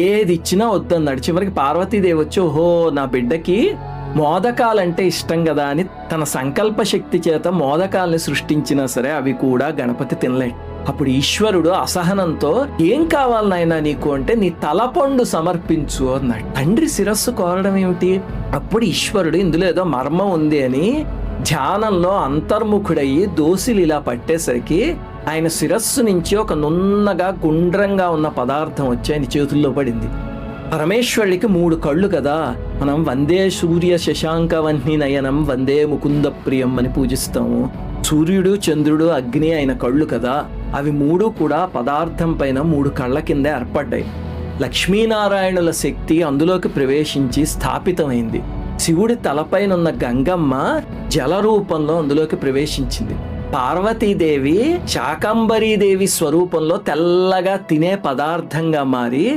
ఏది ఇచ్చినా వద్దన్నాడు. చివరికి పార్వతీదేవి వచ్చి, ఓహో నా బిడ్డకి మోదకాలంటే ఇష్టం కదా అని తన సంకల్ప శక్తి చేత మోదకాల్ని సృష్టించినా సరే అవి కూడా గణపతి తినలేడు. అప్పుడు ఈశ్వరుడు అసహనంతో, ఏం కావాలి నాయనా నీకు అంటే, నీ తలపండు సమర్పించు అన్నాడు. తండ్రి శిరస్సు కోరడం ఏమిటి? అప్పుడు ఈశ్వరుడు ఇందులో ఏదో మర్మం ఉంది అని ధ్యానంలో అంతర్ముఖుడయ్యి దోసిలు ఇలా పట్టేసరికి ఆయన శిరస్సు నుంచి ఒక నున్నగా గుండ్రంగా ఉన్న పదార్థం వచ్చి ఆయన చేతుల్లో పడింది. పరమేశ్వరుడికి 3 కళ్ళు కదా, మనం వందే సూర్య శశాంకవహ్ని నయనం వందే ముకుంద ప్రియం అని పూజిస్తాము. సూర్యుడు చంద్రుడు అగ్ని ఆయన కళ్ళు కదా, అవి 3 కూడా పదార్థం పైన 3 కళ్ళ కింద ఏర్పడ్డాయి. లక్ష్మీనారాయణుల శక్తి అందులోకి ప్రవేశించి స్థాపితమైంది. శివుడి తలపైనున్న గంగమ్మ జల రూపంలో అందులోకి ప్రవేశించింది. పార్వతీదేవి శాకంబరీదేవి స్వరూపంలో తెల్లగా తినే పదార్థంగా మారి